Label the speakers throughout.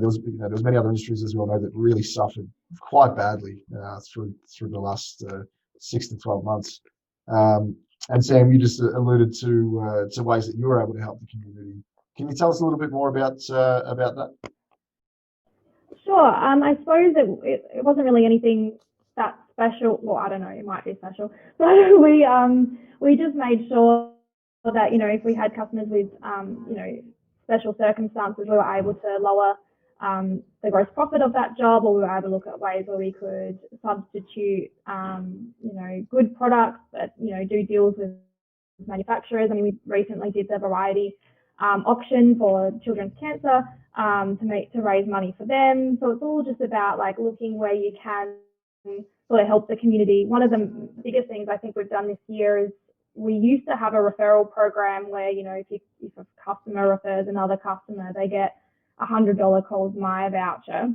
Speaker 1: there was many other industries, as we all know, that really suffered quite badly through the last 6 to 12 months. And Sam, you just alluded to ways that you were able to help the community. Can you tell us a little bit more about that?
Speaker 2: Sure. I suppose it wasn't really anything that special. Well, I don't know. It might be special. So we just made sure that if we had customers with special circumstances, we were able to lower the gross profit of that job, or we were able to look at ways where we could substitute good products that do deals with manufacturers. I mean, we recently did the variety auction for children's cancer to raise money for them. So it's all just about looking where you can sort of help the community. One of the biggest things I think we've done this year is we used to have a referral program where if a customer refers another customer, they get a $100 Coles Myer voucher.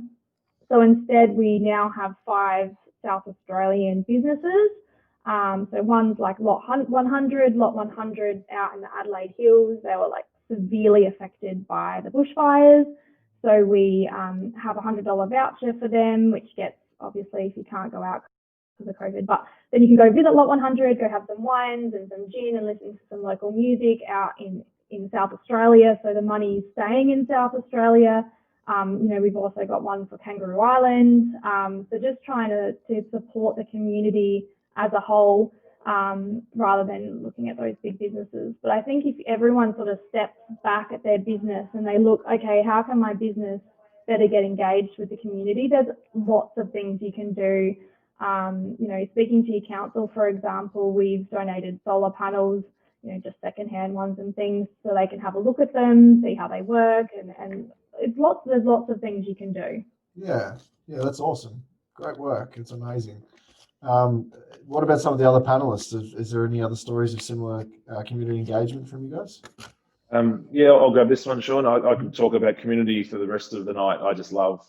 Speaker 2: So instead, we now have 5 South Australian businesses. So one's like Lot 100 out in the Adelaide Hills. They were severely affected by the bushfires. So we have a $100 voucher for them, which gets, obviously, if you can't go out because of COVID, but then you can go visit Lot 100, go have some wines and some gin and listen to some local music out in South Australia. So the money's staying in South Australia. We've also got one for Kangaroo Island. So just trying to support the community as a whole, rather than looking at those big businesses. But I think if everyone sort of steps back at their business and they look, okay, how can my business better get engaged with the community? There's lots of things you can do. Speaking to your council, for example, we've donated solar panels, just secondhand ones and things, so they can have a look at them, see how they work, and there's lots of things you can do.
Speaker 1: Yeah, that's awesome. Great work. It's amazing. What about some of the other panelists? Is there any other stories of similar community engagement from you guys?
Speaker 3: I'll grab this one, Sean. I can talk about community for the rest of the night. I just love,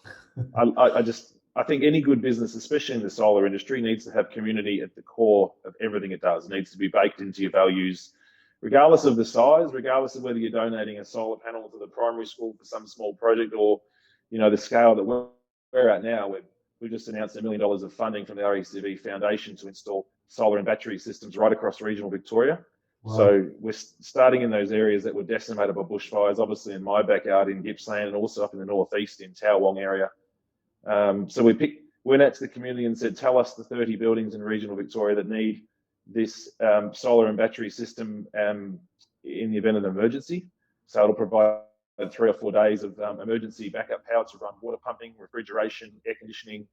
Speaker 3: I think any good business, especially in the solar industry, needs to have community at the core of everything it does. It needs to be baked into your values, regardless of the size, regardless of whether you're donating a solar panel to the primary school for some small project or, the scale that we're at now. We just announced $1 million of funding from the RACV Foundation to install solar and battery systems right across regional Victoria. Wow. So we're starting in those areas that were decimated by bushfires, obviously in my backyard in Gippsland and also up in the northeast in Towong area. So we went out to the community and said, tell us the 30 buildings in regional Victoria that need this solar and battery system in the event of an emergency. So it'll provide 3 or 4 days of emergency backup power to run water pumping, refrigeration, air conditioning.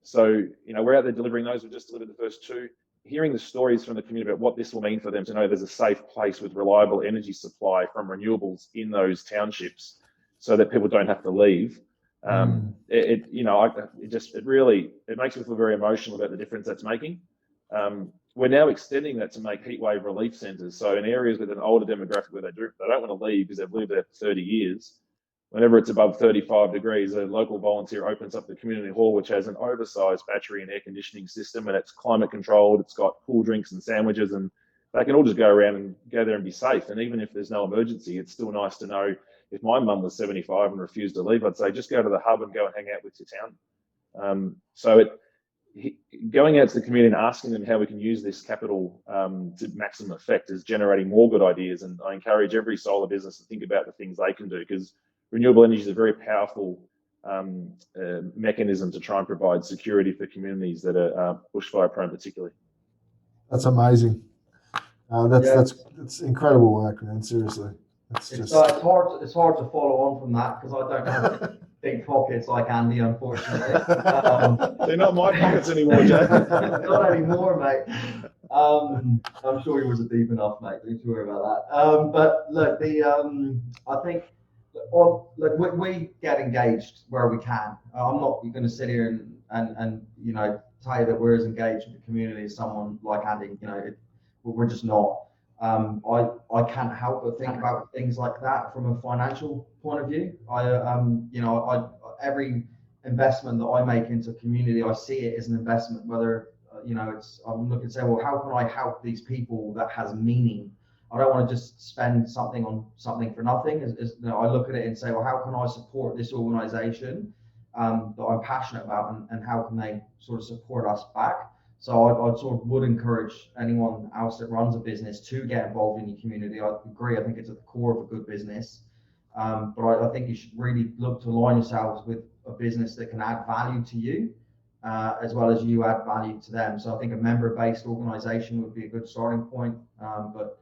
Speaker 3: So, we're out there delivering those. We've just delivered the first 2. Hearing the stories from the community about what this will mean for them to know there's a safe place with reliable energy supply from renewables in those townships so that people don't have to leave. It makes me feel very emotional about the difference that's making. We're now extending that to make heatwave relief centres. So in areas with an older demographic where they don't want to leave because they've lived there for 30 years, whenever it's above 35 degrees, a local volunteer opens up the community hall, which has an oversized battery and air conditioning system, and it's climate controlled. It's got cool drinks and sandwiches, and they can all just go around and go there and be safe. And even if there's no emergency, it's still nice to know if my mum was 75 and refused to leave, I'd say just go to the hub and go and hang out with your town. Going out to the community and asking them how we can use this capital to maximum effect is generating more good ideas. And I encourage every solar business to think about the things they can do, because renewable energy is a very powerful mechanism to try and provide security for communities that are bushfire prone particularly.
Speaker 1: That's amazing. That's incredible work, man. Seriously.
Speaker 4: It's hard to follow on from that because I don't have big pockets like Andy, unfortunately.
Speaker 3: They're not my pockets anymore, Jack.
Speaker 4: Not anymore, mate. I'm sure yours are deep enough, mate. Don't worry about that. But look, I think we get engaged where we can. I'm not going to sit here and tell you that we're as engaged with the community as someone like Andy. We're just not. I can't help but think about things like that from a financial point of view. Every investment that I make into community, I see it as an investment. Whether I'm looking to say, well, how can I help these people that has meaning? I don't want to just spend something on something for nothing. I look at it and say, well, how can I support this organisation that I'm passionate about, and how can they sort of support us back? So I sort of would encourage anyone else that runs a business to get involved in your community. I agree. I think it's at the core of a good business. But I think you should really look to align yourselves with a business that can add value to you, as well as you add value to them. So I think a member-based organisation would be a good starting point. But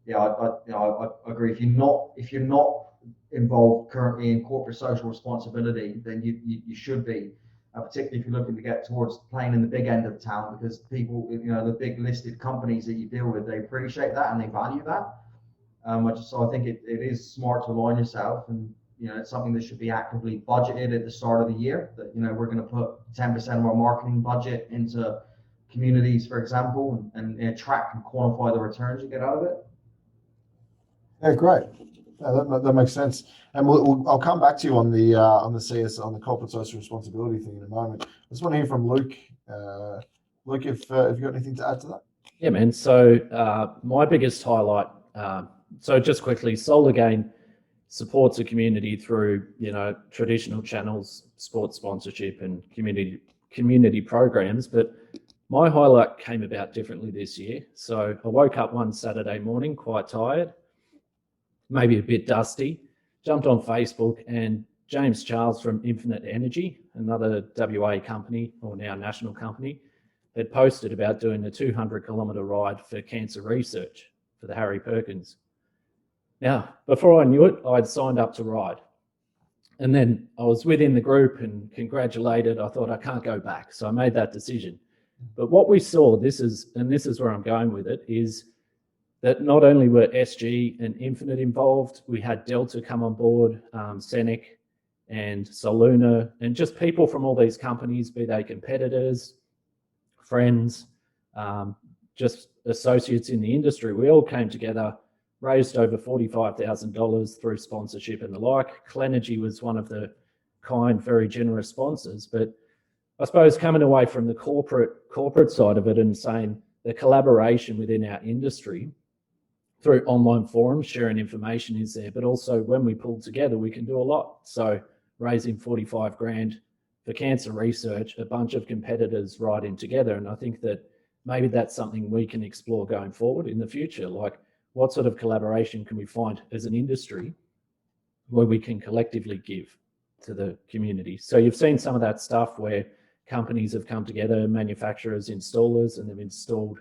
Speaker 4: yeah, I agree. If you're not involved currently in corporate social responsibility, then you should be. Particularly if you're looking to get towards playing in the big end of town, because people, the big listed companies that you deal with, they appreciate that and they value that. So I think it is smart to align yourself, and it's something that should be actively budgeted at the start of the year. That we're going to put 10% of our marketing budget into communities, for example, and track and quantify the returns you get out of it.
Speaker 1: Yeah, great. That makes sense. And I'll come back to you on the CS, on the corporate social responsibility thing in a moment. I just want to hear from Luke. Luke, if you've got anything to add to that.
Speaker 5: Yeah, man. So my biggest highlight. So just quickly, Solar Gain supports the community through traditional channels, sports sponsorship, and community programs. But my highlight came about differently this year. So I woke up one Saturday morning quite tired, maybe a bit dusty, jumped on Facebook, and James Charles from Infinite Energy, another WA company, or now national company, had posted about doing a 200-kilometre ride for cancer research for the Harry Perkins. Now, before I knew it, I'd signed up to ride. And then I was within the group and congratulated. I thought, I can't go back. So I made that decision. But what we saw, this is where I'm going with it, is that not only were SG and Infinite involved, we had Delta come on board, Scenic and Soluna, and just people from all these companies, be they competitors, friends, just associates in the industry. We all came together, raised over $45,000 through sponsorship and the like. Clenergy was one of the kind, very generous sponsors. But I suppose coming away from the corporate side of it and saying the collaboration within our industry through online forums, sharing information is there, but also when we pull together, we can do a lot. So raising 45 grand for cancer research, a bunch of competitors riding together. And I think that maybe that's something we can explore going forward in the future. Like, what sort of collaboration can we find as an industry where we can collectively give to the community? So you've seen some of that stuff where companies have come together, manufacturers, installers, and they've installed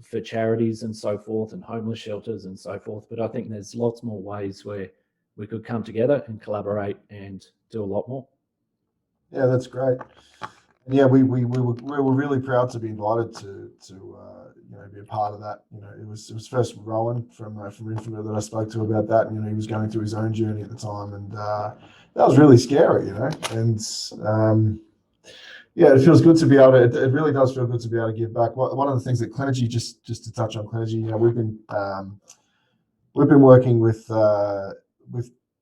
Speaker 5: for charities and so forth, and homeless shelters and so forth. But I think there's lots more ways where we could come together and collaborate and do a lot more.
Speaker 1: Yeah, that's great. And yeah, we were really proud to be invited to be a part of that. It was first Rowan from Infinite that I spoke to about that. And he was going through his own journey at the time, and that was really scary. And yeah, it feels good to be able to. It really does feel good to be able to give back. One of the things that Clenergy, just to touch on Clenergy, we've been working with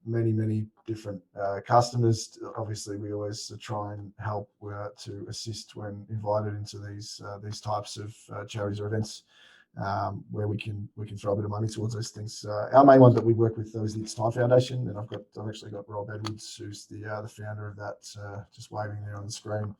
Speaker 1: many different customers. Obviously, we always try and help to assist when invited into these types of charities or events where we can throw a bit of money towards those things. Our main one that we work with, though, is the It's Time Foundation, and I've actually got Rob Edwards, who's the founder of that, just waving there on the screen.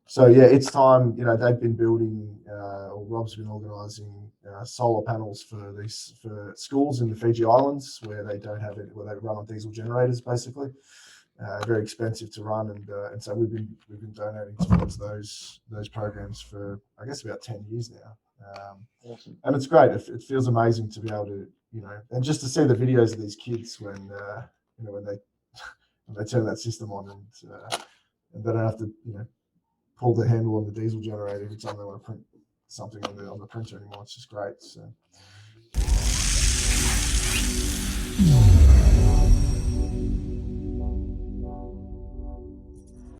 Speaker 1: So yeah, It's Time. They've been building, or Rob's been organising solar panels for schools in the Fiji Islands where they don't have it, where they run on diesel generators, basically. Very expensive to run, and so we've been donating towards those programs for, I guess, about 10 years now.
Speaker 3: Awesome.
Speaker 1: And it's great. It feels amazing to be able to, and just to see the videos of these kids when they turn that system on and they don't have to pull the handle on the diesel generator every time they want to print something on the printer anymore. It's just great. So